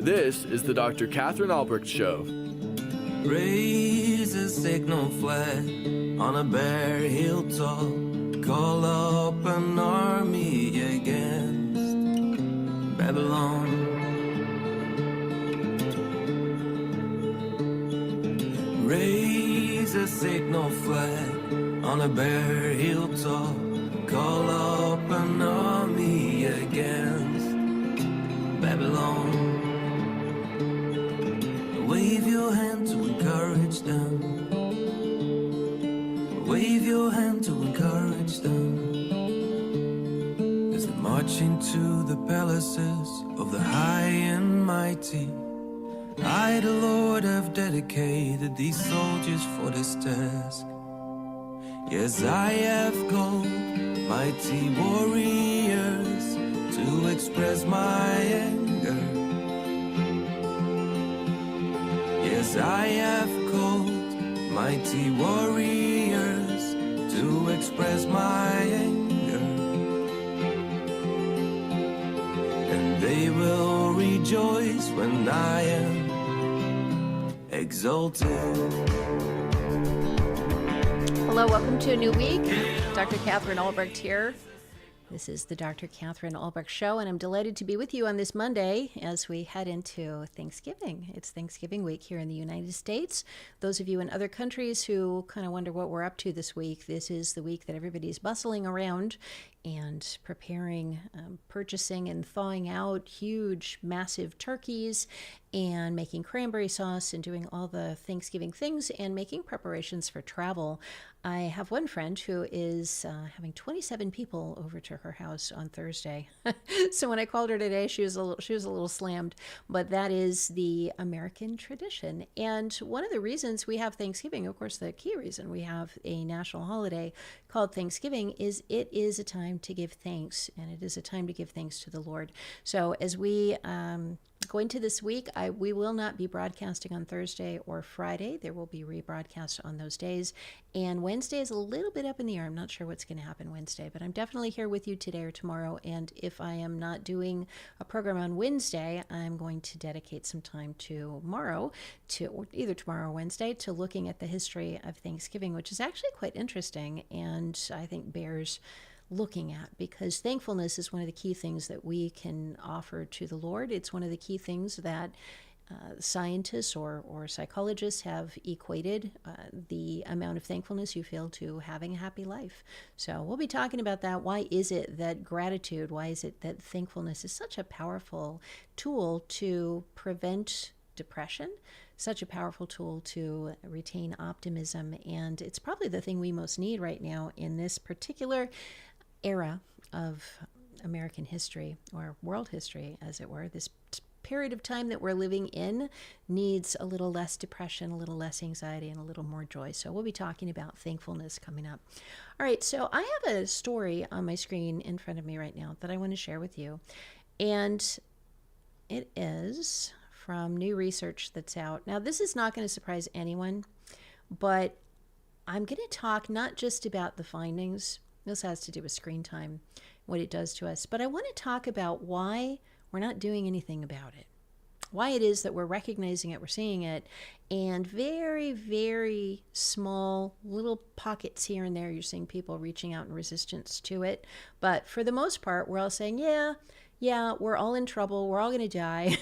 This is the Dr. Katherine Albrecht Show. Raise a signal flag on a bare hilltop. Call up an army against Babylon. Raise a signal flag on a bare hilltop. Call up an army against Babylon. Wave your hand to encourage them. Wave your hand to encourage them. As they march into the palaces of the high and mighty. I, the Lord, have dedicated these soldiers for this task. Yes, I have called mighty warriors to express my anger. Yes, I have called mighty warriors to express my anger. And they will rejoice when I am exalted. Hello, welcome to a new week. Dr. Katherine Albrecht here. This is the Dr. Katherine Albrecht Show, and I'm delighted to be with you on this Monday as we head into Thanksgiving. It's Thanksgiving week here in the United States. Those of you in other countries who kind of wonder what we're up to this week, this is the week that everybody's bustling around and preparing, purchasing and thawing out huge, massive turkeys and making cranberry sauce and doing all the Thanksgiving things and making preparations for travel. I have one friend who is having 27 people over to her house on Thursday. So when I called her today, she was a little slammed, but that is the American tradition. And one of the reasons we have Thanksgiving, of course, the key reason we have a national holiday called Thanksgiving is it is a time to give thanks, and it is a time to give thanks to the Lord. So as we go into this week, we will not be broadcasting on Thursday or Friday. There will be rebroadcasts on those days. And Wednesday is a little bit up in the air. I'm not sure what's going to happen Wednesday, but I'm definitely here with you today or tomorrow. And if I am not doing a program on Wednesday, I'm going to dedicate some time tomorrow, or either tomorrow or Wednesday, to looking at the history of Thanksgiving, which is actually quite interesting and I think bears looking at, because thankfulness is one of the key things that we can offer to the Lord. It's one of the key things that scientists or psychologists have equated the amount of thankfulness you feel to having a happy life. So we'll be talking about that. Why is it that gratitude, why is it that thankfulness is such a powerful tool to prevent depression, such a powerful tool to retain optimism, and it's probably the thing we most need right now in this particular era of American history, or world history, as it were. This period of time that we're living in needs a little less depression, a little less anxiety, and a little more joy. So we'll be talking about thankfulness coming up. All right, so I have a story on my screen in front of me right now that I want to share with you. And it is from new research that's out. Now, this is not going to surprise anyone, but I'm going to talk not just about the findings. This has to do with screen time, what it does to us. But I want to talk about why we're not doing anything about it. Why it is that we're recognizing it, we're seeing it, and very, very small little pockets here and there, you're seeing people reaching out in resistance to it. But for the most part, we're all saying, yeah, we're all in trouble. We're all going to die.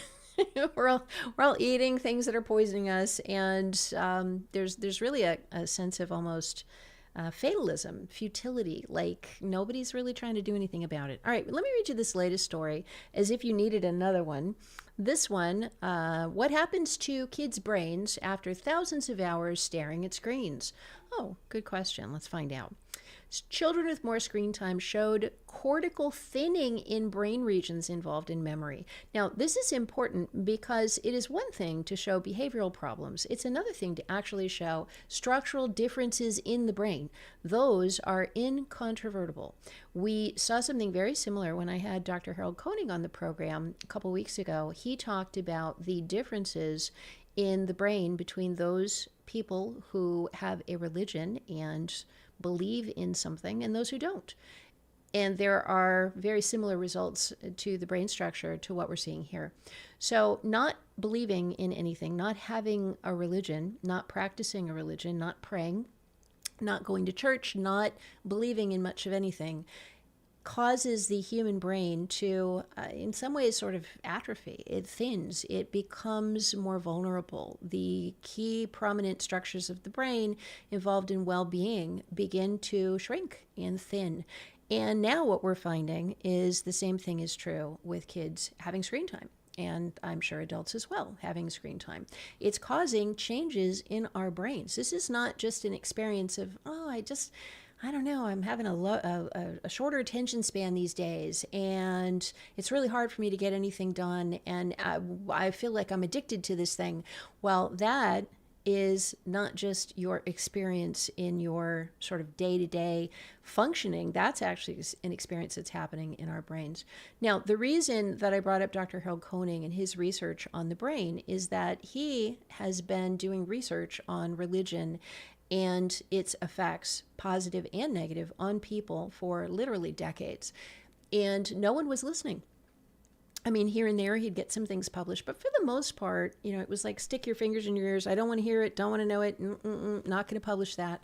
we're all eating things that are poisoning us. And there's really a sense of almost fatalism, futility, like nobody's really trying to do anything about it. All right, let me read you this latest story as if you needed another one. This one, what happens to kids' brains after thousands of hours staring at screens? Oh, good question. Let's find out. Children with more screen time showed cortical thinning in brain regions involved in memory. Now, this is important because it is one thing to show behavioral problems. It's another thing to actually show structural differences in the brain. Those are incontrovertible. We saw something very similar when I had Dr. Harold Koenig on the program a couple weeks ago. He talked about the differences in the brain between those people who have a religion and believe in something and those who don't. And there are very similar results to the brain structure to what we're seeing here. So not believing in anything, not having a religion, not practicing a religion, not praying, not going to church, not believing in much of anything, causes the human brain to, in some ways, sort of atrophy. It thins. It becomes more vulnerable. The key prominent structures of the brain involved in well-being begin to shrink and thin. And now what we're finding is the same thing is true with kids having screen time. And I'm sure adults as well having screen time. It's causing changes in our brains. This is not just an experience of, I don't know, I'm having a shorter attention span these days, and it's really hard for me to get anything done, and I feel like I'm addicted to this thing. Well, that is not just your experience in your sort of day-to-day functioning. That's actually an experience that's happening in our brains. Now, the reason that I brought up Dr. Harold Koenig and his research on the brain is that he has been doing research on religion and its effects, positive and negative, on people for literally decades. And no one was listening. I mean, here and there, he'd get some things published, but for the most part, it was like, stick your fingers in your ears. I don't want to hear it. Don't want to know it. Not going to publish that.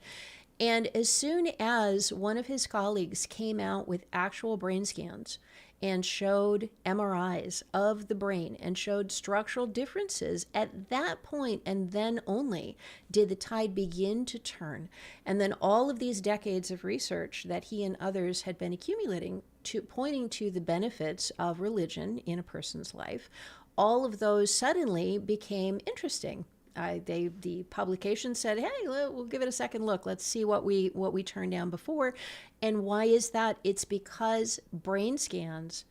And as soon as one of his colleagues came out with actual brain scans and showed MRIs of the brain and showed structural differences, at that point and then only did the tide begin to turn. And then all of these decades of research that he and others had been accumulating to pointing to the benefits of religion in a person's life, all of those suddenly became interesting. The publication said, hey, we'll give it a second look. Let's see what we turned down before. And why is that? It's because brain scans,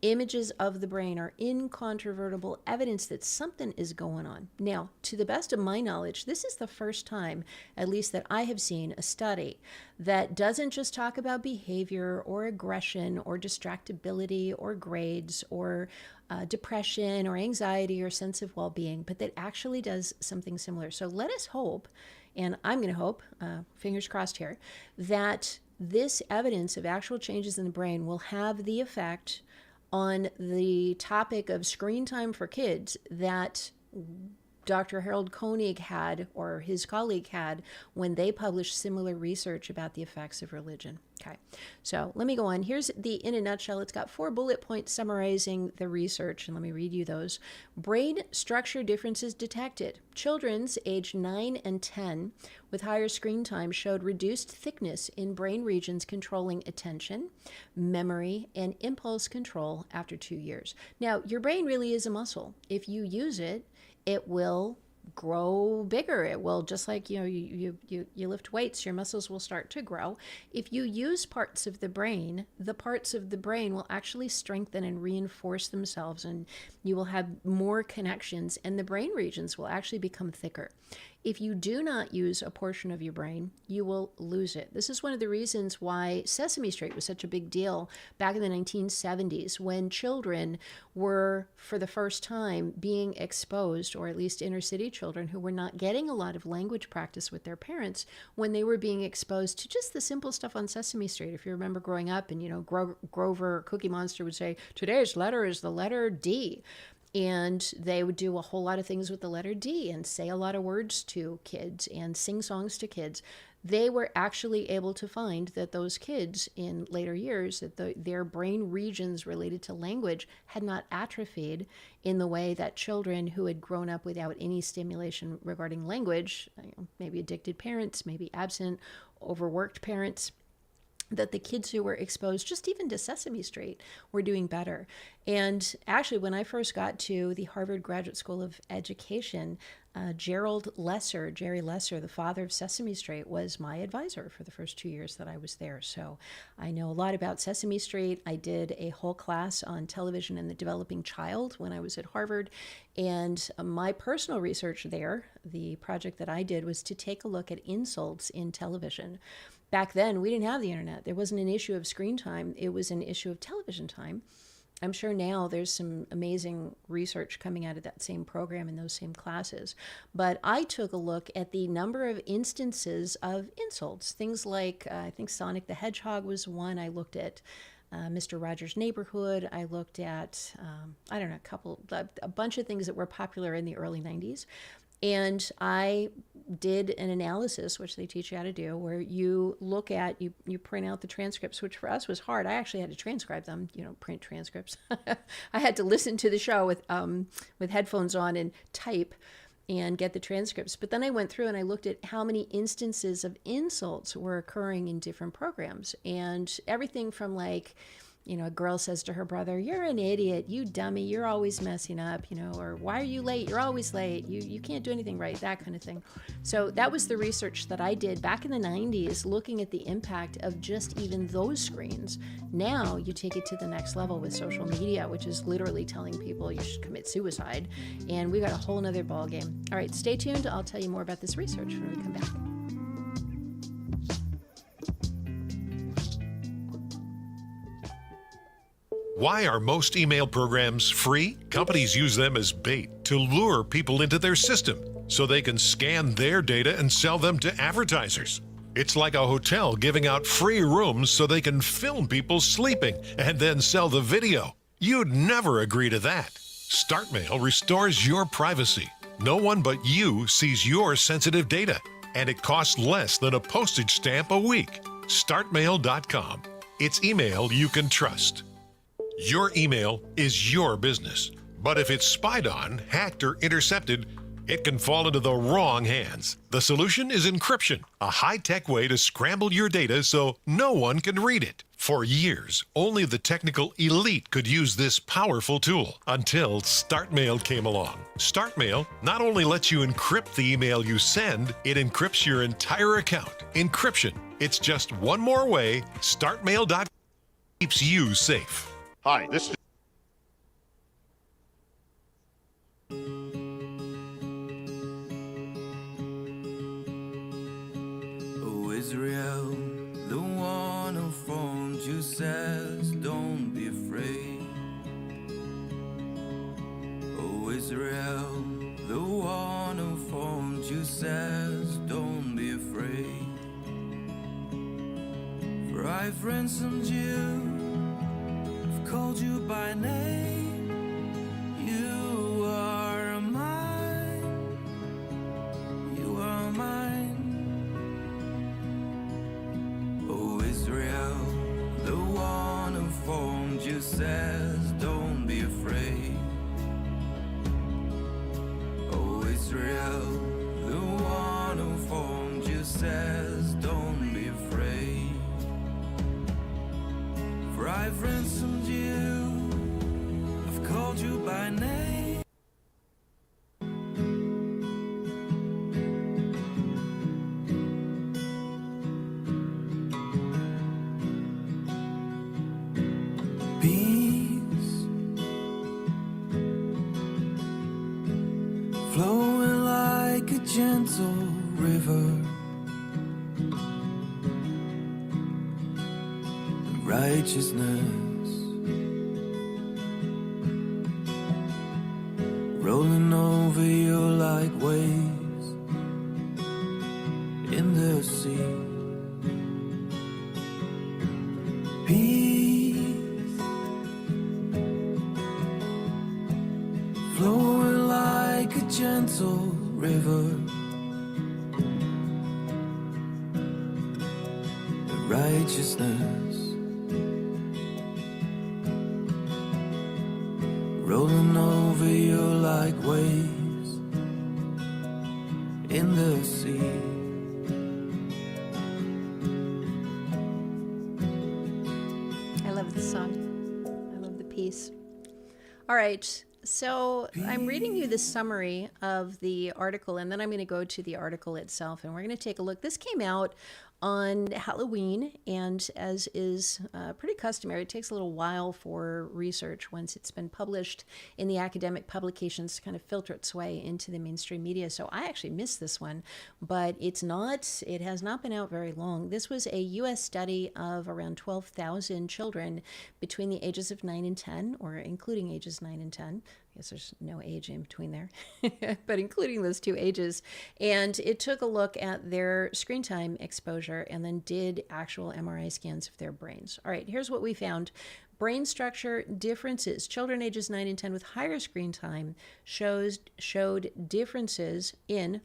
images of the brain, are incontrovertible evidence that something is going on. Now, to the best of my knowledge, this is the first time, at least that I have seen, a study that doesn't just talk about behavior or aggression or distractibility or grades or depression or anxiety or sense of well-being, but that actually does something similar. So let us hope, and I'm going to hope, fingers crossed here, that this evidence of actual changes in the brain will have the effect on the topic of screen time for kids that Dr. Harold Koenig had, or his colleague had, when they published similar research about the effects of religion. Okay, so let me go on. Here's in a nutshell. It's got 4 bullet points summarizing the research, and let me read you those. Brain structure differences detected. Children's aged 9 and 10 with higher screen time showed reduced thickness in brain regions controlling attention, memory, and impulse control after 2 years. Now, your brain really is a muscle. If you use it, it will grow bigger. It will, just like you lift weights, your muscles will start to grow. If you use parts of the brain, the parts of the brain will actually strengthen and reinforce themselves, and you will have more connections, and the brain regions will actually become thicker. If you do not use a portion of your brain, you will lose it. This is one of the reasons why Sesame Street was such a big deal back in the 1970s, when children were, for the first time, being exposed, or at least inner city children who were not getting a lot of language practice with their parents, when they were being exposed to just the simple stuff on Sesame Street. If you remember growing up, and Grover, Cookie Monster, would say, today's letter is the letter D. And they would do a whole lot of things with the letter D and say a lot of words to kids and sing songs to kids. They were actually able to find that those kids in later years, that their brain regions related to language had not atrophied in the way that children who had grown up without any stimulation regarding language, maybe addicted parents, maybe absent, overworked parents, that the kids who were exposed just even to Sesame Street were doing better. And actually, when I first got to the Harvard Graduate School of Education, Jerry Lesser, the father of Sesame Street, was my advisor for the first 2 years that I was there. So I know a lot about Sesame Street. I did a whole class on television and the developing child when I was at Harvard. And my personal research there, the project that I did, was to take a look at insults in television. Back then, we didn't have the internet. There wasn't an issue of screen time. It was an issue of television time. I'm sure now there's some amazing research coming out of that same program in those same classes. But I took a look at the number of instances of insults. Things like, I think Sonic the Hedgehog was one. I looked at Mr. Rogers' Neighborhood. I looked at, I don't know, a bunch of things that were popular in the early 90s. And I did an analysis, which they teach you how to do, where you look at, you print out the transcripts, which for us was hard. I actually had to transcribe them, print transcripts. I had to listen to the show with headphones on and type and get the transcripts. But then I went through and I looked at how many instances of insults were occurring in different programs. And everything from like, a girl says to her brother, "You're an idiot, you dummy, you're always messing up," or "Why are you late? You're always late. You can't do anything right," that kind of thing. So that was the research that I did back in the 90s, looking at the impact of just even those screens. Now you take it to the next level with social media, which is literally telling people you should commit suicide. And we got a whole nother ball game. All right, stay tuned. I'll tell you more about this research when we come back. Why are most email programs free? Companies use them as bait to lure people into their system so they can scan their data and sell them to advertisers. It's like a hotel giving out free rooms so they can film people sleeping and then sell the video. You'd never agree to that. StartMail restores your privacy. No one but you sees your sensitive data, and it costs less than a postage stamp a week. StartMail.com. It's email you can trust. Your email is your business, but if it's spied on, hacked, or intercepted, it can fall into the wrong hands. The solution is encryption, a high-tech way to scramble your data so no one can read it. For years, only the technical elite could use this powerful tool until StartMail came along. StartMail not only lets you encrypt the email you send, it encrypts your entire account. Encryption. It's just one more way StartMail.com keeps you safe. Hi, this is Oh, Israel, the one who formed you says, don't be afraid. Oh, Israel, the one who formed you says, don't be afraid. For I've ransomed you, called you by name, you are mine, you are mine. Oh, Israel, the one who formed you says, don't be afraid. Oh, Israel, the one who formed you says, don't be afraid. For I've ransomed you, I've called you by name. Peace flowing like a gentle river. Righteousness rolling over you like waves in the sea. Peace flowing like a gentle river. Righteousness rolling over you like waves in the sea. I love this song. I love the piece. All right. So I'm reading you the summary of the article, and then I'm going to go to the article itself, and we're going to take a look. This came out on Halloween, and as is pretty customary, it takes a little while for research once it's been published in the academic publications to kind of filter its way into the mainstream media. So I actually missed this one, but it has not been out very long. This was a U.S. study of around 12,000 children between the ages of 9 and 10, or including ages 9 and 10. I guess there's no age in between there, but including those two ages. And it took a look at their screen time exposure and then did actual MRI scans of their brains. All right, here's what we found. Brain structure differences. Children ages 9 and 10 with higher screen time showed differences in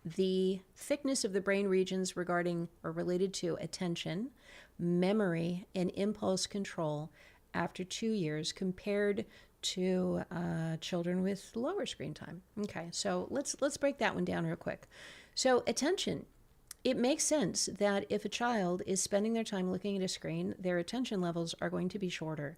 the thickness of the brain regions regarding or related to attention, memory, and impulse control after 2 years compared to children with lower screen time. Okay, so let's break that one down real quick. So attention. It makes sense that if a child is spending their time looking at a screen, their attention levels are going to be shorter.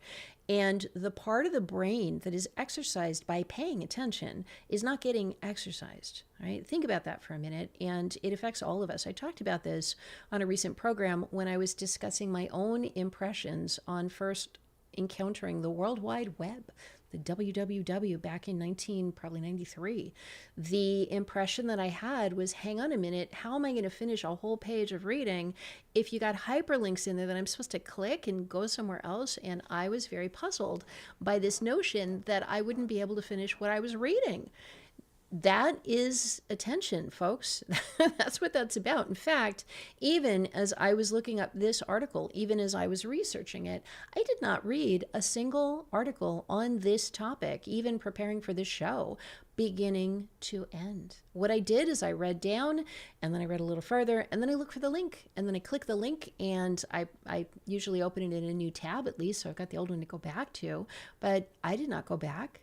And the part of the brain that is exercised by paying attention is not getting exercised, right? Think about that for a minute, and it affects all of us. I talked about this on a recent program when I was discussing my own impressions on first encountering the World Wide Web, the WWW, back in 93. The impression that I had was, hang on a minute, how am I going to finish a whole page of reading if you got hyperlinks in there that I'm supposed to click and go somewhere else? And I was very puzzled by this notion that I wouldn't be able to finish what I was reading. That is attention, folks. That's what that's about. In fact, even as I was looking up this article, even as I was researching it, I did not read a single article on this topic, even preparing for this show, beginning to end. What I did is I read down, and then I read a little further, and then I looked for the link, and then I click the link, and I usually open it in a new tab at least, so I've got the old one to go back to, but I did not go back.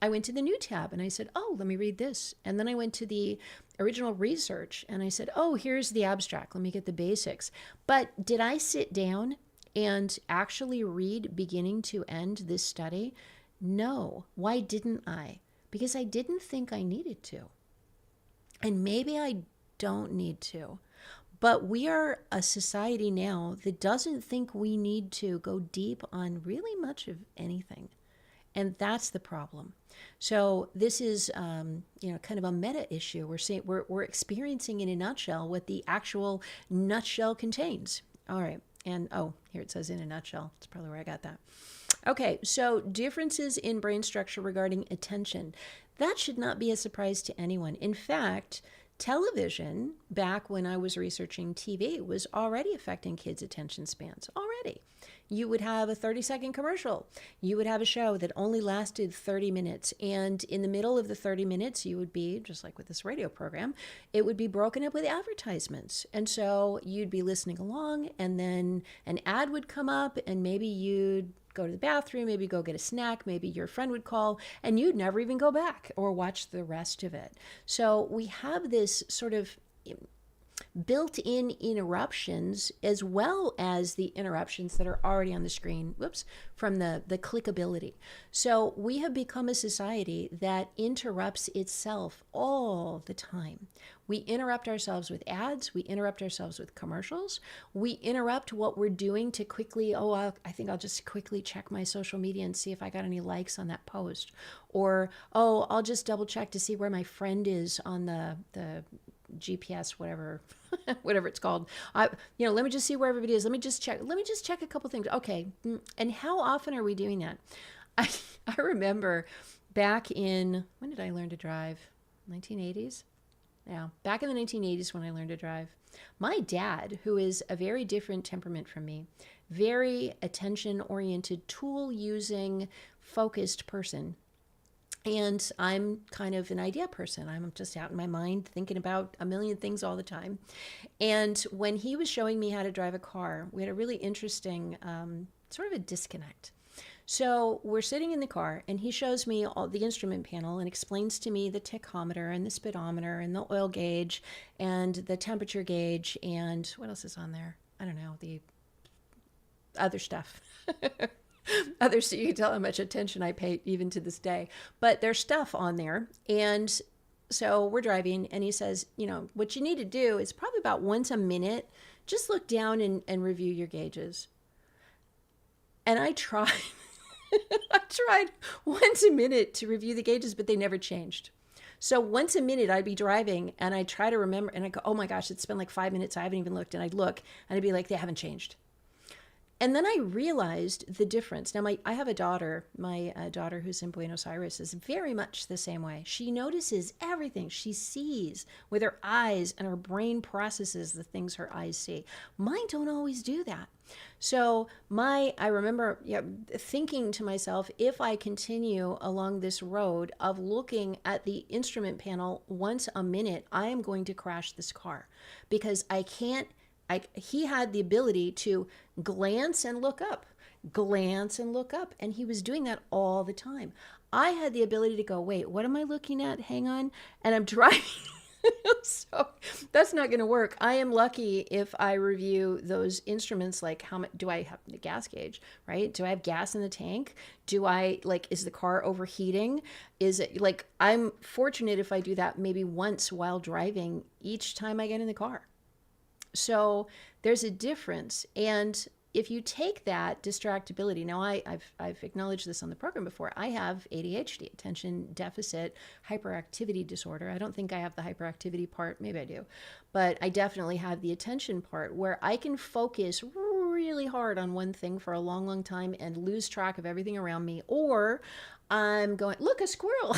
I went to the new tab and I said, oh, let me read this. And then I went to the original research and I said, oh, here's the abstract. Let me get the basics. But did I sit down and actually read beginning to end this study? No. Why didn't I? Because I didn't think I needed to. And maybe I don't need to. But we are a society now that doesn't think we need to go deep on really much of anything. And that's the problem. So this is, kind of a meta issue. We're experiencing in a nutshell what the actual nutshell contains. All right. And here it says in a nutshell. That's probably where I got that. Okay. So differences in brain structure regarding attention. That should not be a surprise to anyone. In fact, television, back when I was researching TV, was already affecting kids' attention spans already. You would have a 30-second commercial. You would have a show that only lasted 30 minutes. And in the middle of the 30 minutes, you would be, just like with this radio program, it would be broken up with advertisements. And so you'd be listening along, and then an ad would come up, and maybe you'd go to the bathroom, maybe go get a snack, maybe your friend would call, and you'd never even go back or watch the rest of it. So we have this sort of built-in interruptions, as well as the interruptions that are already on the screen, from the clickability. So we have become a society that interrupts itself all the time. We interrupt ourselves with ads. We interrupt ourselves with commercials. We interrupt what we're doing to quickly, I think I'll just quickly check my social media and see if I got any likes on that post. Or, I'll just double check to see where my friend is on the GPS, whatever it's called. Let me just see where everybody is. Let me just check a couple things. Okay. And how often are we doing that? I remember back in, when did I learn to drive? 1980s? Yeah. Back in the 1980s when I learned to drive, my dad, who is a very different temperament from me, very attention-oriented, tool-using, focused person. And I'm kind of an idea person. I'm just out in my mind thinking about a million things all the time. And when he was showing me how to drive a car, we had a really interesting sort of a disconnect. So we're sitting in the car and he shows me all the instrument panel and explains to me the tachometer and the speedometer and the oil gauge and the temperature gauge and what else is on there? I don't know, the other stuff. Others, so you can tell how much attention I pay even to this day. But there's stuff on there. And so we're driving and he says, what you need to do is probably about once a minute, just look down and review your gauges. And I tried, I tried once a minute to review the gauges, but they never changed. So once a minute I'd be driving and I'd try to remember and I go, oh my gosh, it's been like 5 minutes. I haven't even looked. And I'd look and I'd be like, they haven't changed. And then I realized the difference. Now, I have a daughter. My daughter who's in Buenos Aires is very much the same way. She notices everything. She sees with her eyes, and her brain processes the things her eyes see. Mine don't always do that. So I remember thinking to myself, if I continue along this road of looking at the instrument panel once a minute, I am going to crash this car, because I can't. He had the ability to glance and look up, and he was doing that all the time. I had the ability to go, wait, what am I looking at? Hang on. And I'm driving. So that's not going to work. I am lucky if I review those instruments, like how much do I have the gas gauge, right? Do I have gas in the tank? Is the car overheating? Is it I'm fortunate if I do that maybe once while driving each time I get in the car. So there's a difference. And if you take that distractibility, now I've acknowledged this on the program before. I have ADHD, attention deficit hyperactivity disorder. I don't think I have the hyperactivity part. Maybe I do. But I definitely have the attention part, where I can focus really hard on one thing for a long, long time and lose track of everything around me. Or I'm going, look, a squirrel.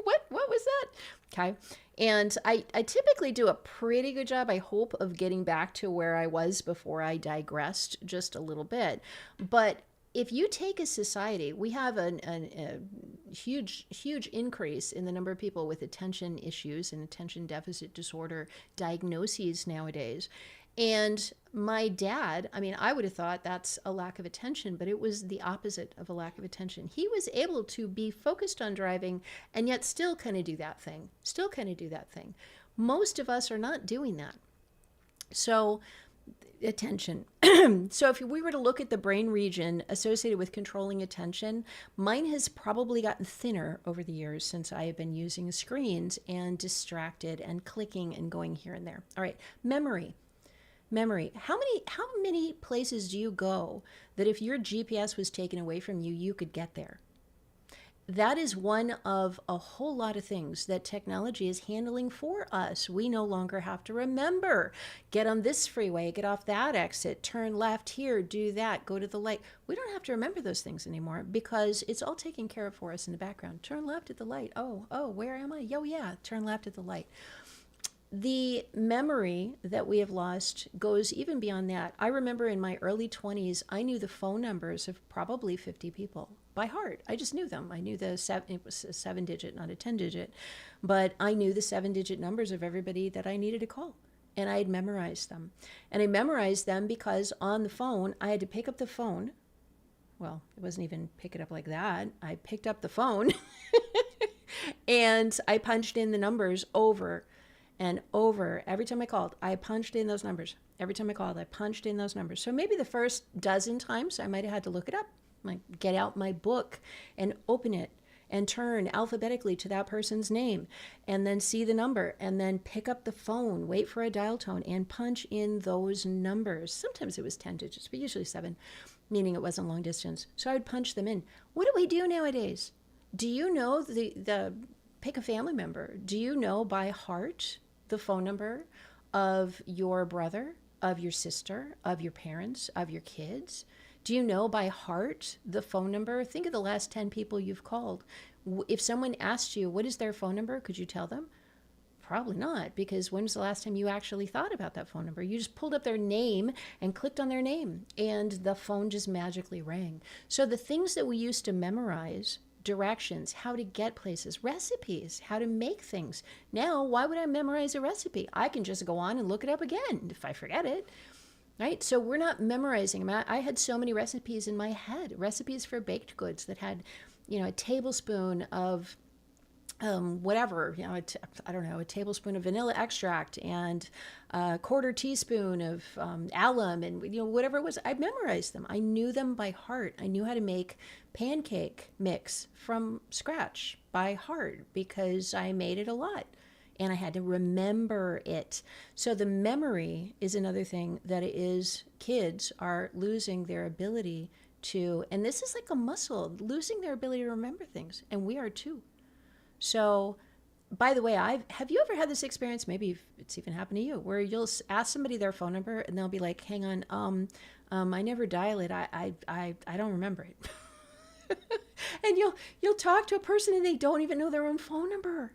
What was that? Okay. And I typically do a pretty good job, I hope, of getting back to where I was before I digressed just a little bit. But if you take a society, we have a huge increase in the number of people with attention issues and attention deficit disorder diagnoses nowadays. And my dad, I would have thought that's a lack of attention, but it was the opposite of a lack of attention. He was able to be focused on driving and yet still kind of do that thing. Most of us are not doing that. So attention. So if we were to look at the brain region associated with controlling attention, mine has probably gotten thinner over the years since I have been using screens and distracted and clicking and going here and there. All right, memory. How many places do you go that if your GPS was taken away from you, you could get there? That is one of a whole lot of things that technology is handling for us. We no longer have to remember, get on this freeway, get off that exit, turn left here, do that, go to the light. We don't have to remember those things anymore because it's all taken care of for us in the background. Turn left at the light. Oh, where am I? Oh yeah, turn left at the light. The memory that we have lost goes even beyond that. I remember in my early 20s, I knew the phone numbers of probably 50 people by heart. I just knew them. I knew it was a 7-digit, not a 10-digit, but I knew the 7-digit numbers of everybody that I needed to call. And I had memorized them. And I memorized them because on the phone, I had to pick up the phone. Well, it wasn't even pick it up like that. I picked up the phone and I punched in the numbers over and over. Every time I called, I punched in those numbers. Every time I called, I punched in those numbers. So maybe the first dozen times I might have had to look it up, like get out my book and open it and turn alphabetically to that person's name and then see the number and then pick up the phone, wait for a dial tone and punch in those numbers. Sometimes it was 10 digits, but usually 7, meaning it wasn't long distance. So I would punch them in. What do we do nowadays? Do you know the pick a family member? Do you know by heart the phone number of your brother, of your sister, of your parents, of your kids? Do you know by heart the phone number? Think of the last 10 people you've called. If someone asked you, what is their phone number? Could you tell them? Probably not, because when was the last time you actually thought about that phone number? You just pulled up their name and clicked on their name, and the phone just magically rang. So the things that we used to memorize, directions, how to get places, recipes, how to make things. Now, why would I memorize a recipe? I can just go on and look it up again if I forget it, right? So we're not memorizing them. I had so many recipes in my head, recipes for baked goods that had, a tablespoon of whatever, a tablespoon of vanilla extract and a quarter teaspoon of alum and, whatever it was. I memorized them. I knew them by heart. I knew how to make pancake mix from scratch by heart because I made it a lot. and I had to remember it. So the memory is another thing that kids are losing their ability to, and this is like a muscle, losing their ability to remember things, and we are too. So, by the way, have you ever had this experience? Maybe it's even happened to you, where you'll ask somebody their phone number and they'll be like, "Hang on, I never dial it. I don't remember it." And you'll talk to a person and they don't even know their own phone number.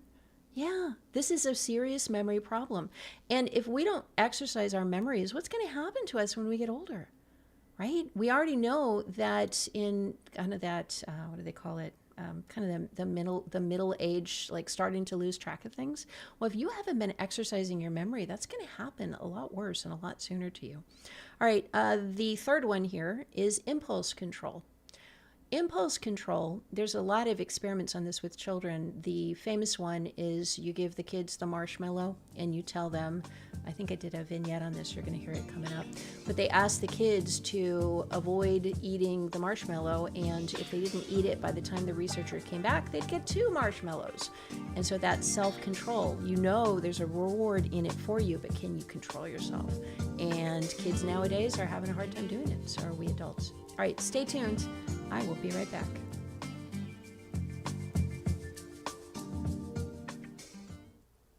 Yeah, this is a serious memory problem. And if we don't exercise our memories, what's going to happen to us when we get older? Right? We already know that in kind of that, what do they call it? Kind of the middle age, like starting to lose track of things. Well, if you haven't been exercising your memory, that's going to happen a lot worse and a lot sooner to you. All right, the third one here is impulse control. Impulse control, there's a lot of experiments on this with children. The famous one is you give the kids the marshmallow and you tell them, I think I did a vignette on this, you're going to hear it coming up, but they asked the kids to avoid eating the marshmallow, and if they didn't eat it by the time the researcher came back, they'd get 2 marshmallows. And so that's self-control. You know there's a reward in it for you, but can you control yourself? And kids nowadays are having a hard time doing it, so are we adults. All right, stay tuned. I will be right back.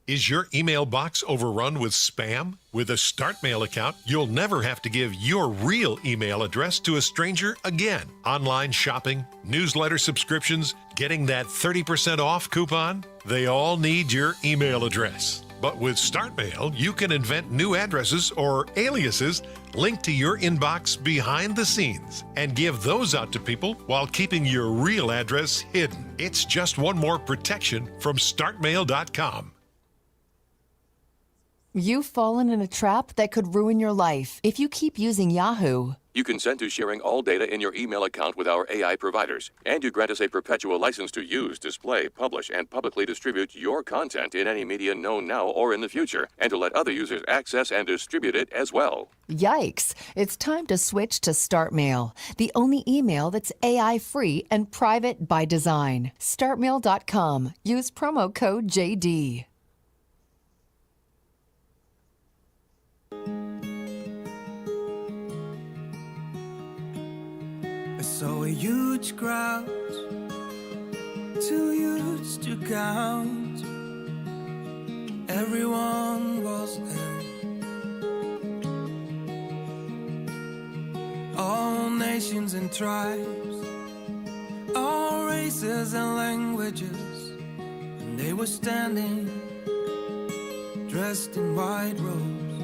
Is your email box overrun with spam? With a StartMail account, you'll never have to give your real email address to a stranger again. Online shopping, newsletter subscriptions, getting that 30% off coupon, they all need your email address. But with StartMail, you can invent new addresses or aliases linked to your inbox behind the scenes and give those out to people while keeping your real address hidden. It's just one more protection from StartMail.com. You've fallen in a trap that could ruin your life if you keep using Yahoo. You consent to sharing all data in your email account with our AI providers, and you grant us a perpetual license to use, display, publish, and publicly distribute your content in any media known now or in the future, and to let other users access and distribute it as well. Yikes! It's time to switch to StartMail, the only email that's AI-free and private by design. StartMail.com. Use promo code JD. I saw a huge crowd, too huge to count. Everyone was there, all nations and tribes, all races and languages, and they were standing, dressed in white robes,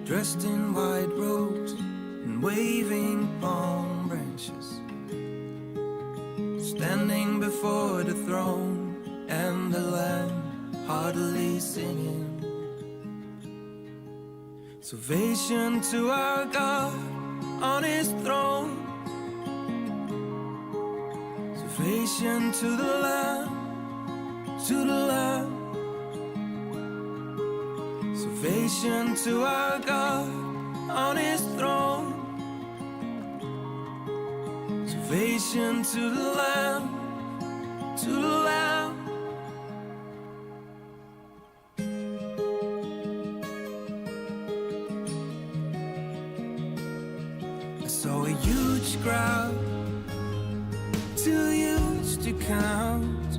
dressed in white robes, and waving palm branches, standing before the throne and the Lamb, heartily singing. Salvation to our God on His throne, salvation to the Lamb, to the Lamb. Salvation to our God on His throne, salvation to the Lamb, to the Lamb. I saw a huge crowd, too huge to count.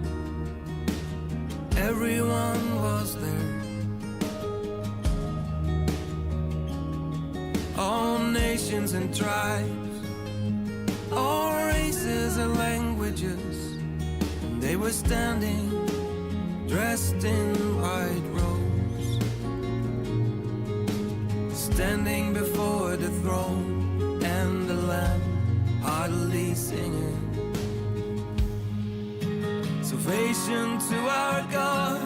Everyone was there, all nations and tribes, all races and languages, and they were standing, dressed in white robes, standing before the throne and the Lamb, heartily singing. Salvation to our God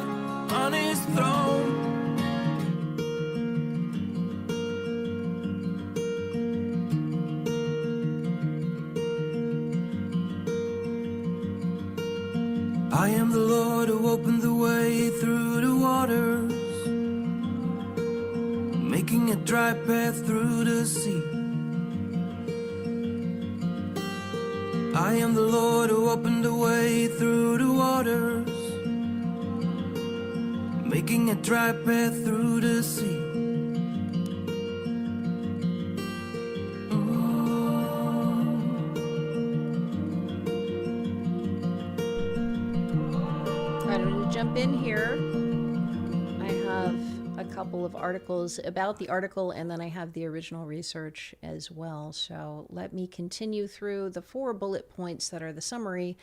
on His throne, I am the Lord who opened the way through the waters, making a dry path through the sea. I am the Lord who opened the way through the waters, making a dry path through the sea. All right, I'm going to jump in here. I have a couple of articles about the article, and then I have the original research as well. So let me continue through the 4 bullet points that are the summary.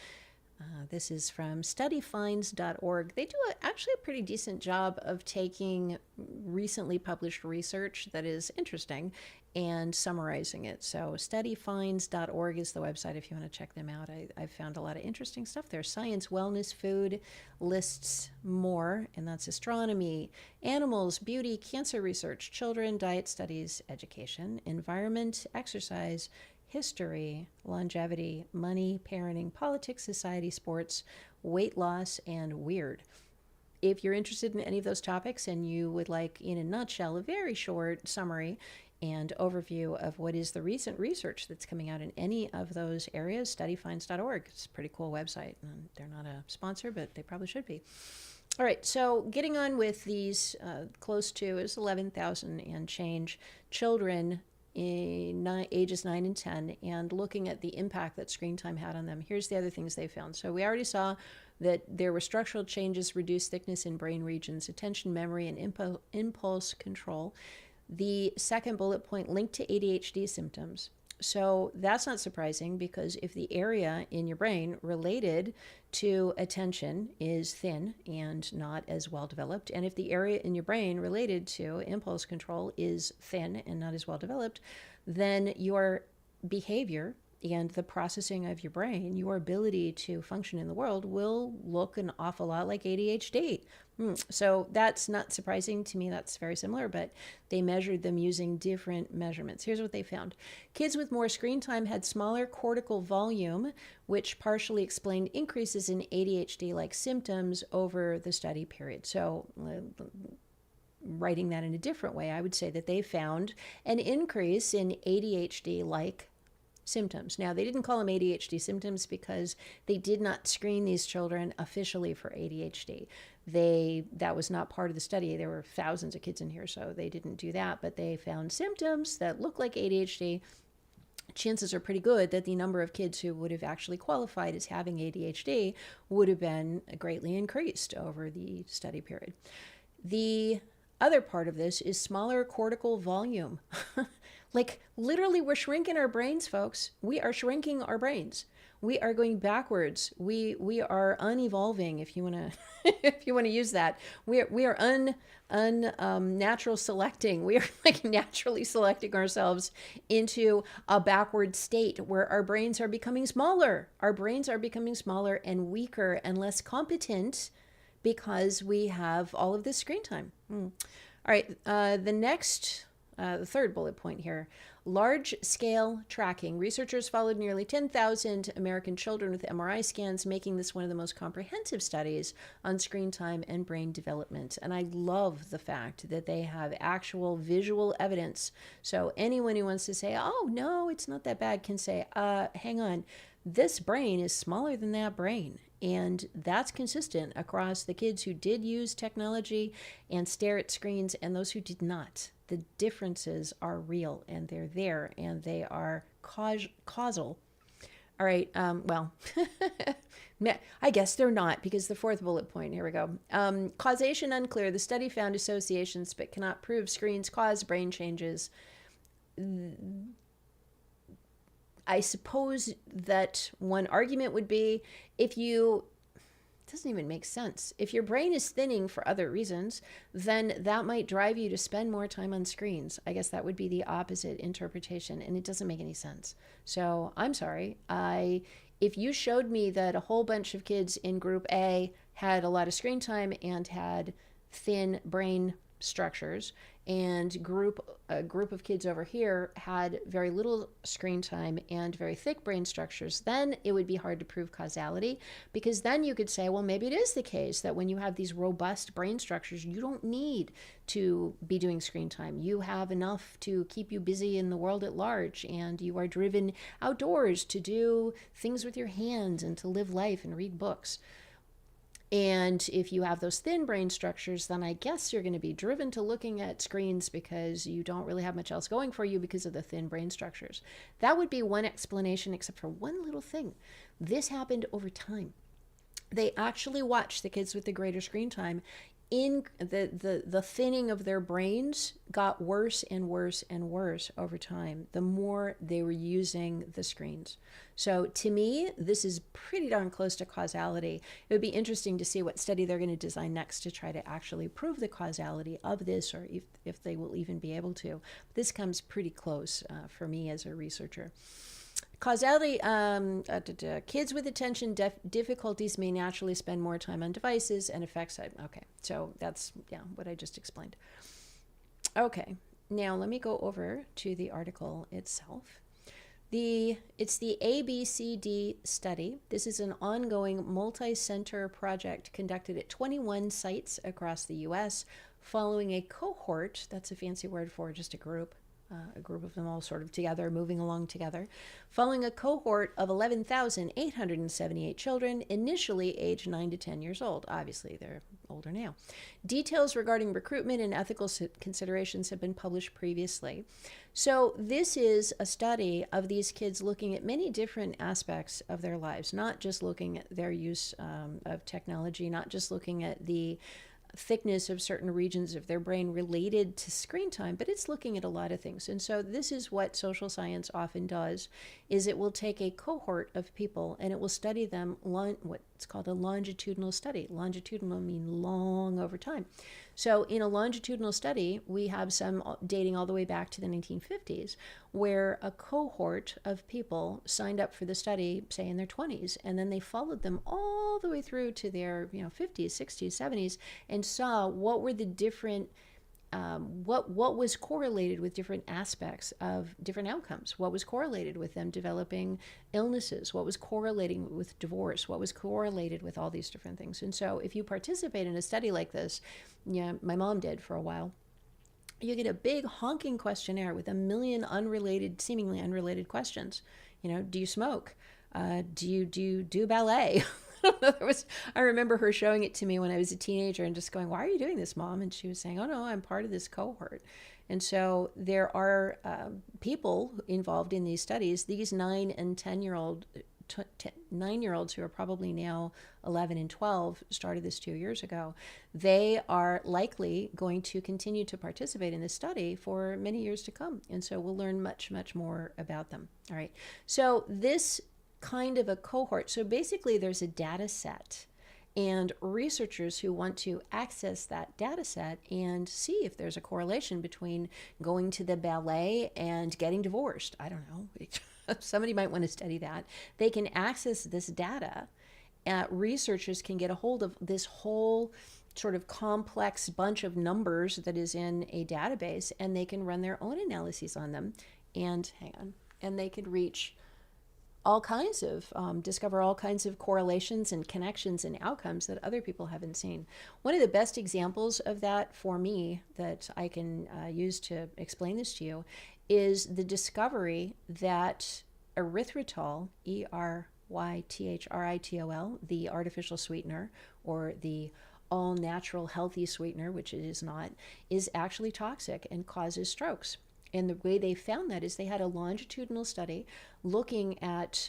This is from studyfinds.org. They do actually a pretty decent job of taking recently published research that is interesting and summarizing it. So studyfinds.org is the website if you want to check them out. I've found a lot of interesting stuff there. Science, wellness, food, lists more, and that's astronomy, animals, beauty, cancer research, children, diet studies, education, environment, exercise, history, longevity, money, parenting, politics, society, sports, weight loss, and weird. If you're interested in any of those topics and you would like, in a nutshell, a very short summary and overview of what is the recent research that's coming out in any of those areas, studyfinds.org. It's a pretty cool website. They're not a sponsor, but they probably should be. All right, so getting on with these close to 11,000 and change children in ages 9 and 10 and looking at the impact that screen time had on them. Here's the other things they found. So we already saw that there were structural changes, reduced thickness in brain regions, attention, memory, and impulse control. The second bullet point linked to ADHD symptoms. So that's not surprising because if the area in your brain related to attention is thin and not as well developed, and if the area in your brain related to impulse control is thin and not as well developed, then your behavior and the processing of your brain, your ability to function in the world will look an awful lot like ADHD. So that's not surprising to me. That's very similar, but they measured them using different measurements. Here's what they found. Kids with more screen time had smaller cortical volume, which partially explained increases in ADHD-like symptoms over the study period. So writing that in a different way, I would say that they found an increase in ADHD-like symptoms. Now, they didn't call them ADHD symptoms because they did not screen these children officially for ADHD. That was not part of the study. There were thousands of kids in here, so they didn't do that, but they found symptoms that look like ADHD. Chances are pretty good that the number of kids who would have actually qualified as having ADHD would have been greatly increased over the study period. The other part of this is smaller cortical volume. Like literally we're shrinking our brains, folks. We are shrinking our brains. We are going backwards. We are unevolving, if you want to if you want to use that. We are unnatural selecting. We are like naturally selecting ourselves into a backward state where our brains are becoming smaller. Our brains are becoming smaller and weaker and less competent because we have all of this screen time. All right, the third bullet point here, large-scale tracking. Researchers followed nearly 10,000 American children with MRI scans, making this one of the most comprehensive studies on screen time and brain development. And I love the fact that they have actual visual evidence. So anyone who wants to say, oh, no, it's not that bad, can say, hang on, this brain is smaller than that brain. And that's consistent across the kids who did use technology and stare at screens and those who did not. The differences are real and they're there and they are causal. All right, well, I guess they're not because the fourth bullet point, here we go. Causation unclear. The study found associations but cannot prove screens cause brain changes. I suppose that one argument would be it doesn't even make sense. If your brain is thinning for other reasons, then that might drive you to spend more time on screens. I guess that would be the opposite interpretation, and it doesn't make any sense. So I'm sorry. If you showed me that a whole bunch of kids in group A had a lot of screen time and had thin brain structures, and a group of kids over here had very little screen time and very thick brain structures, then it would be hard to prove causality, because then you could say, well, maybe it is the case that when you have these robust brain structures, you don't need to be doing screen time. You have enough to keep you busy in the world at large, and you are driven outdoors to do things with your hands and to live life and read books. And if you have those thin brain structures, then I guess you're going to be driven to looking at screens because you don't really have much else going for you because of the thin brain structures. That would be one explanation, except for one little thing. This happened over time. They actually watched the kids with the greater screen time. In the thinning of their brains got worse and worse and worse over time, the more they were using the screens. So to me, this is pretty darn close to causality. It would be interesting to see what study they're going to design next to try to actually prove the causality of this, or if they will even be able to. This comes pretty close for me as a researcher. Causality, kids with attention difficulties may naturally spend more time on devices and effects. Okay, so that's, what I just explained. Okay, now let me go over to the article itself. It's the ABCD study. This is an ongoing multi-center project conducted at 21 sites across the U.S. following a cohort, that's a fancy word for just a group of them all sort of together, moving along together, following a cohort of 11,878 children, initially aged 9 to 10 years old. Obviously, they're older now. Details regarding recruitment and ethical considerations have been published previously. So this is a study of these kids looking at many different aspects of their lives, not just looking at their use of technology, not just looking at the thickness of certain regions of their brain related to screen time, but it's looking at a lot of things. And so this is what social science often does, is it will take a cohort of people and it will study them, what's called a longitudinal study. Longitudinal means long over time. So in a longitudinal study, we have some dating all the way back to the 1950s, where a cohort of people signed up for the study, say in their 20s, and then they followed them all the way through to their 50s, 60s, 70s, and saw what were the different what was correlated with different aspects of different outcomes, what was correlated with them developing illnesses, what was correlating with divorce, what was correlated with all these different things. And so if you participate in a study like this, my mom did for a while, you get a big honking questionnaire with a million seemingly unrelated questions. Do you smoke? Do you do ballet? I remember her showing it to me when I was a teenager and just going, "Why are you doing this, Mom?" And she was saying, "Oh no, I'm part of this cohort." And so there are people involved in these studies. These 9 and 10-year-old 9-year-olds who are probably now 11 and 12 started this 2 years ago. They are likely going to continue to participate in this study for many years to come. And so we'll learn much, much more about them. All right. So this kind of a cohort. So basically there's a data set and researchers who want to access that data set and see if there's a correlation between going to the ballet and getting divorced. I don't know. Somebody might want to study that. They can access this data. Researchers can get a hold of this whole sort of complex bunch of numbers that is in a database, and they can run their own analyses on them. And they could reach all kinds of, discover all kinds of correlations and connections and outcomes that other people haven't seen. One of the best examples of that for me that I can use to explain this to you is the discovery that erythritol, erythritol, the artificial sweetener, or the all-natural healthy sweetener, which it is not, is actually toxic and causes strokes. And the way they found that is they had a longitudinal study looking at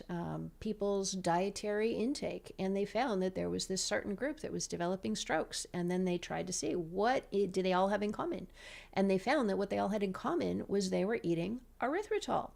people's dietary intake, and they found that there was this certain group that was developing strokes. And then they tried to see what do they all have in common. And they found that what they all had in common was they were eating erythritol.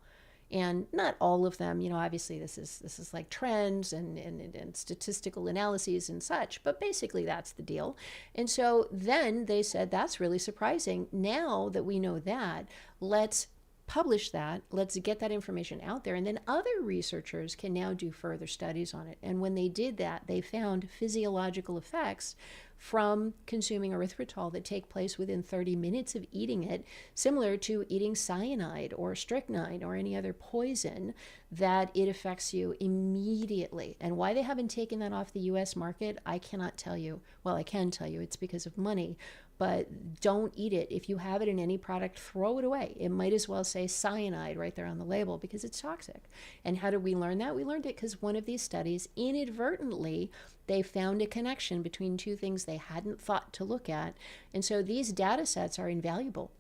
And not all of them, obviously this is like trends and statistical analyses and such, but basically that's the deal. And so then they said, that's really surprising. Now that we know that, let's publish that, let's get that information out there, and then other researchers can now do further studies on it. And when they did that, they found physiological effects from consuming erythritol that take place within 30 minutes of eating it, similar to eating cyanide or strychnine or any other poison, that it affects you immediately. And why they haven't taken that off the US market, I cannot tell you. Well, I can tell you it's because of money, but don't eat it. If you have it in any product, throw it away. It might as well say cyanide right there on the label because it's toxic. And how did we learn that? We learned it because one of these studies, inadvertently, they found a connection between two things they hadn't thought to look at. And so these data sets are invaluable.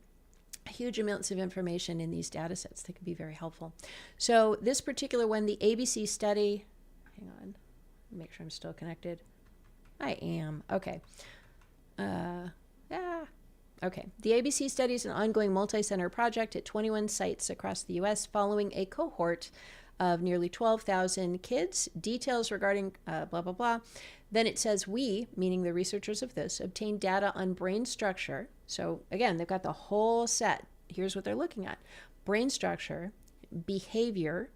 Huge amounts of information in these data sets that can be very helpful. So this particular one, the ABC study, hang on, make sure I'm still connected. I am. Okay. Okay. The ABC study is an ongoing multi-center project at 21 sites across the U.S. following a cohort of nearly 12,000 kids. Details regarding blah, blah, blah. Then it says we, meaning the researchers of this, obtained data on brain structure. So again, they've got the whole set. Here's what they're looking at. Brain structure, behavior,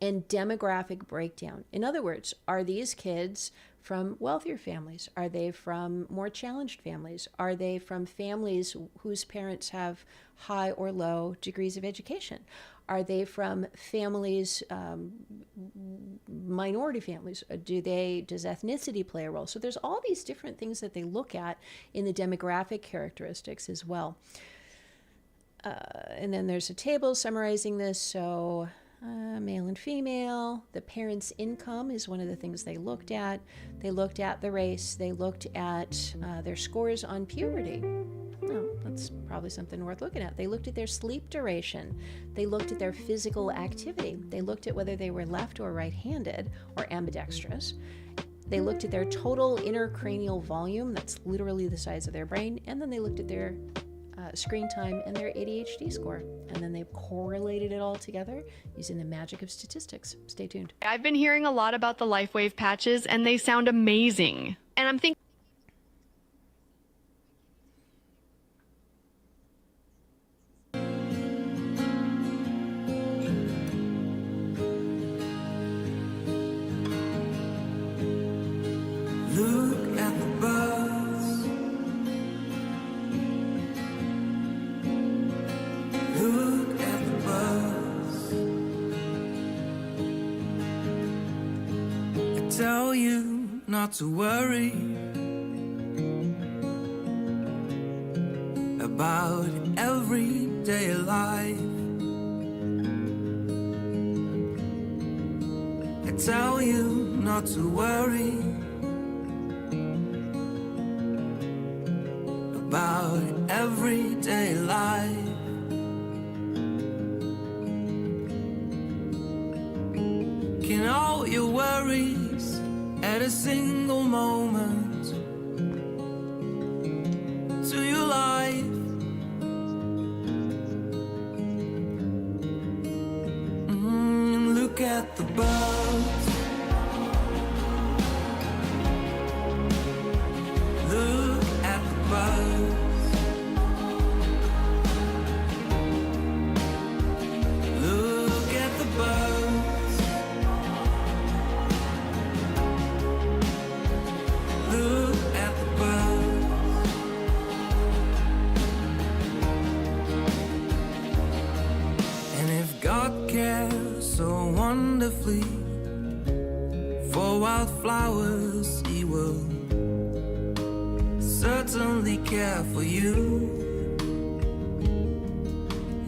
and demographic breakdown. In other words, are these kids from wealthier families? Are they from more challenged families? Are they from families whose parents have high or low degrees of education? Are they from families, minority families? Does ethnicity play a role? So there's all these different things that they look at in the demographic characteristics as well. And then there's a table summarizing this. So male and female, the parents' income is one of the things they looked at. They looked at the race. They looked at their scores on puberty. Oh, that's probably something worth looking at. They looked at their sleep duration. They looked at their physical activity. They looked at whether they were left or right-handed or ambidextrous. They looked at their total intracranial volume. That's literally the size of their brain. And then they looked at their screen time and their ADHD score. And then they correlated it all together using the magic of statistics. Stay tuned. I've been hearing a lot about the LifeWave patches, and they sound amazing. And I'm thinking, Look at the birds. Look at the birds. I tell you not to worry about everyday life. I tell you not to worry about everyday life. Can all your worries at a single moment to your life? Look at the birds. Look at the birds. Look at the birds. Look at the birds. And if God cares so wonderfully for wildflowers, He will certainly care for you.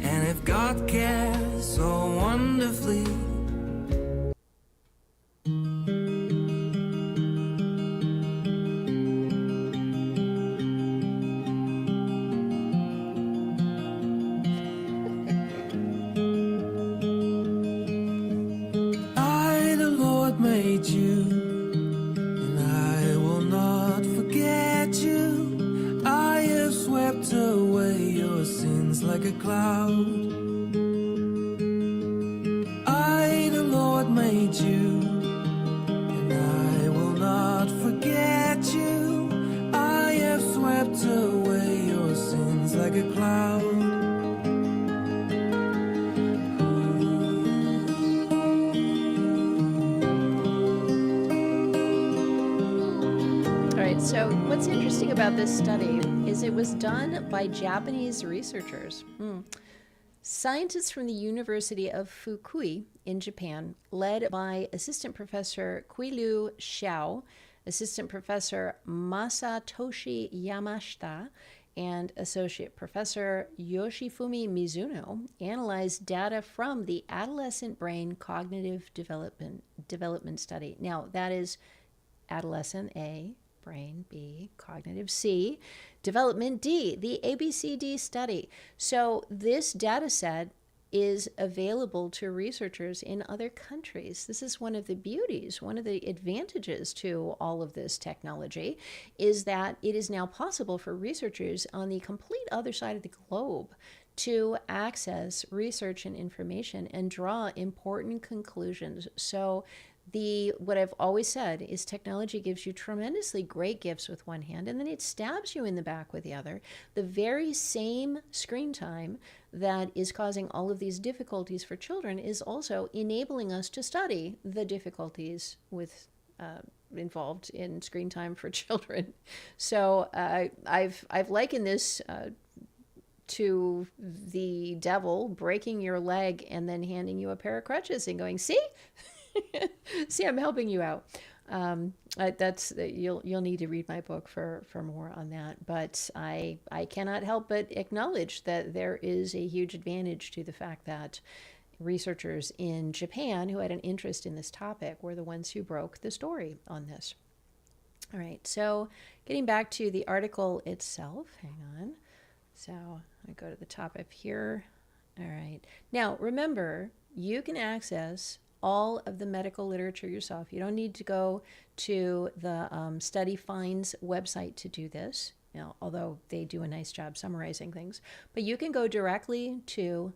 And if God cares so wonderfully, I, the Lord, made you, and I will not forget you. I have swept away your sins like a cloud. I, the Lord, made you, and I will not forget you. I have swept away your sins like a cloud. All right, so what's interesting about this study is it was done by Japanese researchers. Scientists from the University of Fukui in Japan, led by Assistant Professor Qilu Xiao, Assistant Professor Masatoshi Yamashita and Associate Professor Yoshifumi Mizuno analyzed data from the Adolescent Brain Cognitive Development Study. Now, that is adolescent A, brain B, cognitive C, development D, the ABCD study. So this data set is available to researchers in other countries. This is one of the beauties, one of the advantages to all of this technology, is that it is now possible for researchers on the complete other side of the globe to access research and information and draw important conclusions. So what I've always said is technology gives you tremendously great gifts with one hand, and then it stabs you in the back with the other. The very same screen time that is causing all of these difficulties for children is also enabling us to study the difficulties with involved in screen time for children. So I've likened this to the devil breaking your leg and then handing you a pair of crutches and going, see? See, I'm helping you out. You'll need to read my book for more on that. But I cannot help but acknowledge that there is a huge advantage to the fact that researchers in Japan who had an interest in this topic were the ones who broke the story on this. All right, so getting back to the article itself, hang on. So I go to the top up here. All right. Now, remember, you can access all of the medical literature yourself. You don't need to go to the Study Finds website to do this, although they do a nice job summarizing things. But you can go directly to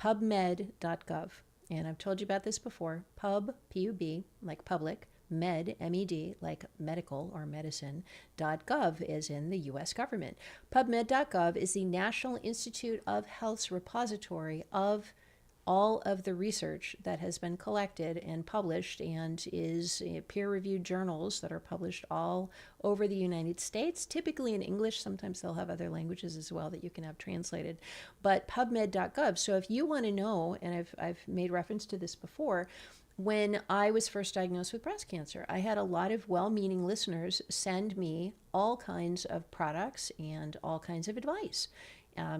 pubmed.gov. And I've told you about this before. Pub, P-U-B, like public, med, M-E-D, like medical or medicine, .gov is in the U.S. government. PubMed.gov is the National Institute of Health's repository of all of the research that has been collected and published and is peer-reviewed journals that are published all over the United States, typically in English. Sometimes they'll have other languages as well that you can have translated. But PubMed.gov. So if you want to know, and I've made reference to this before, when I was first diagnosed with breast cancer, I had a lot of well-meaning listeners send me all kinds of products and all kinds of advice,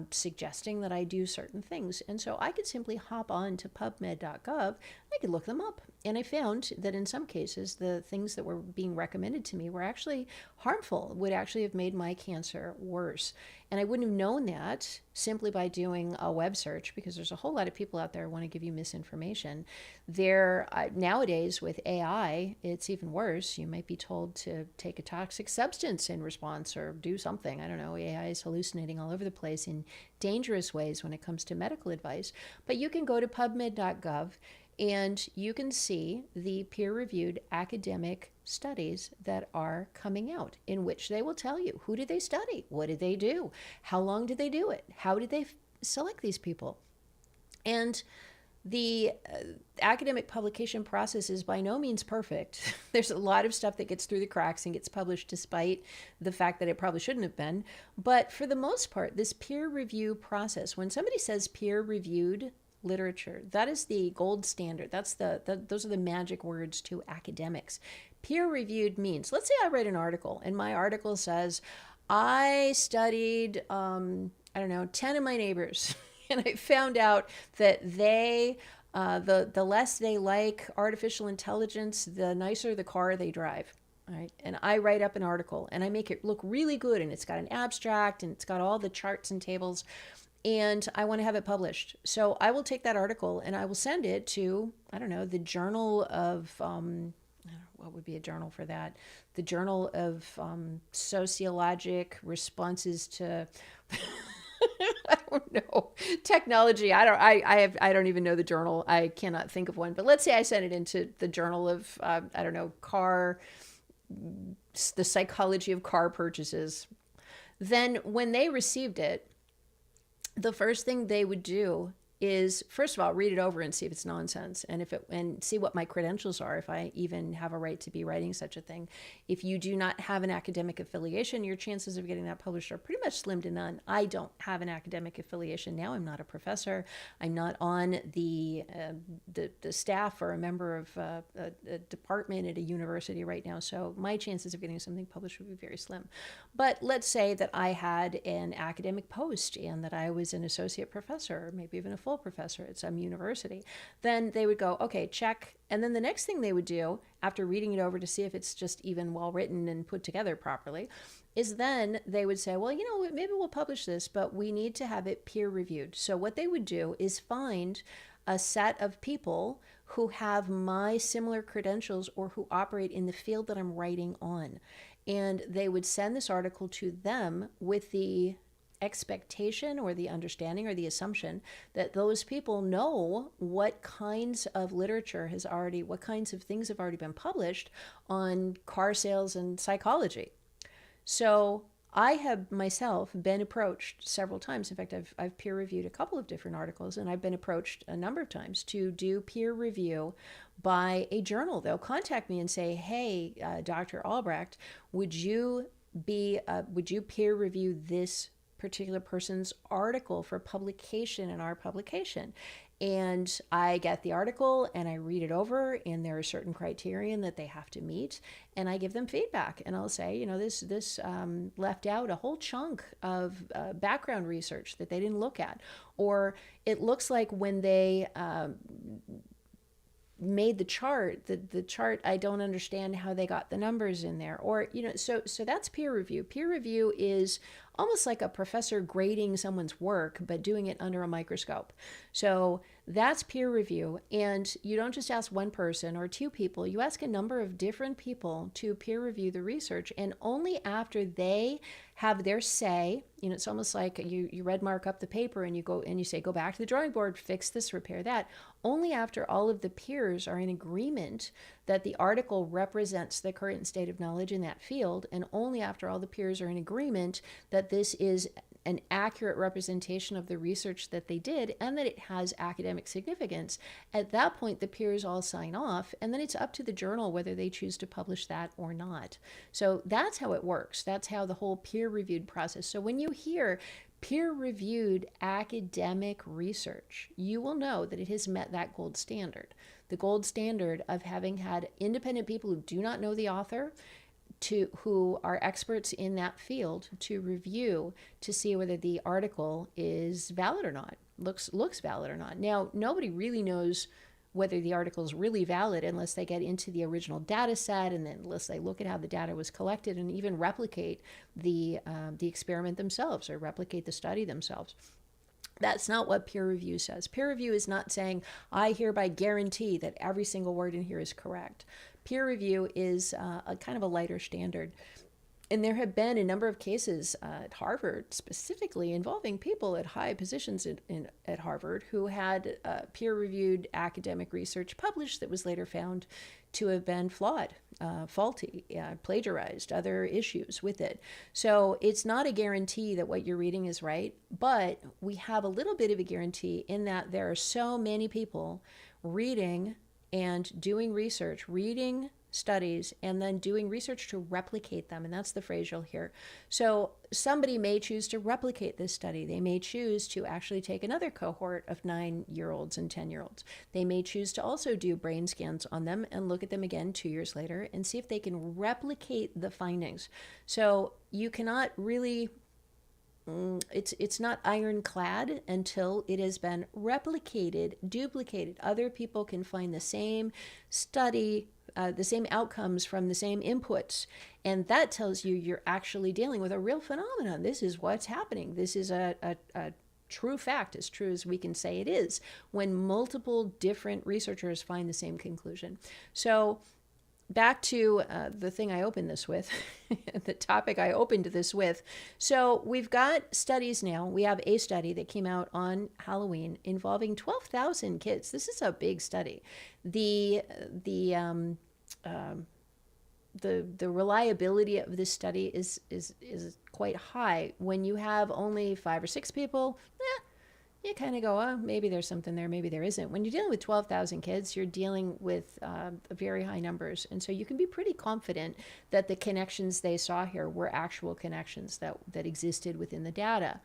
suggesting that I do certain things. And so I could simply hop on to PubMed.gov. I could look them up. And I found that in some cases, the things that were being recommended to me were actually harmful, would actually have made my cancer worse. And I wouldn't have known that simply by doing a web search, because there's a whole lot of people out there who want to give you misinformation. Nowadays with AI, it's even worse. You might be told to take a toxic substance in response or do something. I don't know. AI is hallucinating all over the place in dangerous ways when it comes to medical advice. But you can go to PubMed.gov and you can see the peer-reviewed academic studies that are coming out, in which they will tell you, who did they study? What did they do? How long did they do it? How did they select these people? And the academic publication process is by no means perfect. There's a lot of stuff that gets through the cracks and gets published despite the fact that it probably shouldn't have been. But for the most part, this peer review process, when somebody says peer-reviewed literature, that is the gold standard. Those are the magic words to academics. Peer-reviewed means, let's say I write an article, and my article says, I studied, 10 of my neighbors, and I found out that they, the less they like artificial intelligence, the nicer the car they drive. Right? And I write up an article, and I make it look really good, and it's got an abstract, and it's got all the charts and tables, and I want to have it published. So I will take that article and I will send it to, the Journal of, what would be a journal for that? The Journal of Sociologic Responses to, I don't know, technology. I don't even know the journal. I cannot think of one. But let's say I send it into the Journal of, the Psychology of Car Purchases. Then when they received it, the first thing they would do is, first of all, read it over and see if it's nonsense, and see what my credentials are, if I even have a right to be writing such a thing. If you do not have an academic affiliation, your chances of getting that published are pretty much slim to none. I don't have an academic affiliation now. I'm not a professor. I'm not on the staff or a member of a department at a university right now. So my chances of getting something published would be very slim. But let's say that I had an academic post and that I was an associate professor, or maybe even a full professor at some university. Then they would go, okay, check. And then the next thing they would do, after reading it over to see if it's just even well written and put together properly, is then they would say, well, maybe we'll publish this, but we need to have it peer reviewed. So what they would do is find a set of people who have my similar credentials or who operate in the field that I'm writing on. And they would send this article to them with the expectation or the understanding or the assumption that those people know what kinds of literature what kinds of things have already been published on car sales and psychology. So I have myself been approached several times. In fact, I've peer reviewed a couple of different articles, and I've been approached a number of times to do peer review by a journal. They'll contact me and say, hey, Dr. Albrecht, would you peer review this particular person's article for publication in our publication? And I get the article and I read it over, and there are certain criterion that they have to meet, and I give them feedback, and I'll say, this left out a whole chunk of background research that they didn't look at, or it looks like when they made the chart, the chart, I don't understand how they got the numbers in there, or so that's peer review. Peer review is almost like a professor grading someone's work, but doing it under a microscope. So that's peer review. And you don't just ask one person or two people, you ask a number of different people to peer review the research. And only after they have their say, it's almost like you red mark up the paper and you go and you say, go back to the drawing board, fix this, repair that. Only after all of the peers are in agreement that the article represents the current state of knowledge in that field, and only after all the peers are in agreement that this is an accurate representation of the research that they did and that it has academic significance, at that point the peers all sign off, and then it's up to the journal whether they choose to publish that or not. So that's how it works. That's how the whole peer-reviewed process. So when you hear peer-reviewed academic research, you will know that it has met that gold standard. The gold standard of having had independent people who do not know the author, who are experts in that field, to review to see whether the article is valid or not, looks valid or not. Now, nobody really knows whether the article is really valid unless they get into the original data set, and then unless they look at how the data was collected and even replicate the experiment themselves or replicate the study themselves. That's not what peer review says. Peer review is not saying, I hereby guarantee that every single word in here is correct. Peer review is a kind of a lighter standard. And there have been a number of cases at Harvard specifically involving people at high positions at Harvard who had peer-reviewed academic research published that was later found to have been flawed, faulty, plagiarized, other issues with it. So it's not a guarantee that what you're reading is right, but we have a little bit of a guarantee in that there are so many people reading and doing research, reading studies, and then doing research to replicate them. And that's the phrase you'll hear. So somebody may choose to replicate this study. They may choose to actually take another cohort of 9-year-olds and 10-year-olds. They may choose to also do brain scans on them and look at them again 2 years later and see if they can replicate the findings. So you cannot really, it's not ironclad until it has been replicated, duplicated. Other people can find the same study, the same outcomes from the same inputs. And that tells you you're actually dealing with a real phenomenon. This is what's happening. This is a true fact, as true as we can say it is, when multiple different researchers find the same conclusion. So back to the thing I opened this with, the topic I opened this with. So we've got studies now. We have a study that came out on Halloween involving 12,000 kids. This is a big study. The reliability of this study is quite high. When you have only 5 or 6 people, you kind of go, oh, maybe there's something there, maybe there isn't. When you're dealing with 12,000 kids, you're dealing with very high numbers. And so you can be pretty confident that the connections they saw here were actual connections that existed within the data.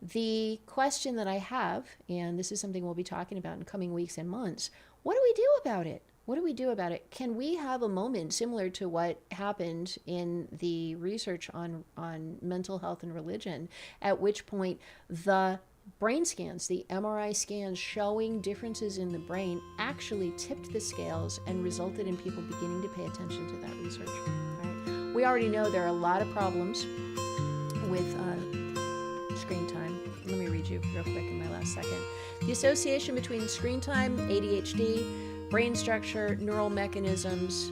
The question that I have, and this is something we'll be talking about in coming weeks and months, what do we do about it? What do we do about it? Can we have a moment similar to what happened in the research on mental health and religion, at which point the brain scans, the MRI scans showing differences in the brain, actually tipped the scales and resulted in people beginning to pay attention to that research? Right? We already know there are a lot of problems with screen time. Let me read you real quick in my last second. The association between screen time, ADHD, brain structure, neural mechanisms,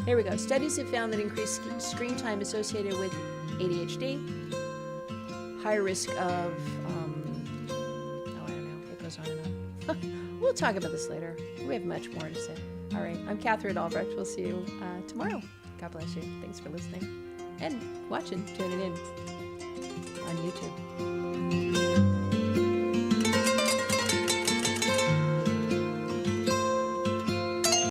Here we go. Studies have found that increased screen time associated with ADHD, higher risk of, I don't know. It goes on and on. We'll talk about this later. We have much more to say. All right. I'm Katherine Albrecht. We'll see you tomorrow. God bless you. Thanks for listening and watching, tuning in on YouTube.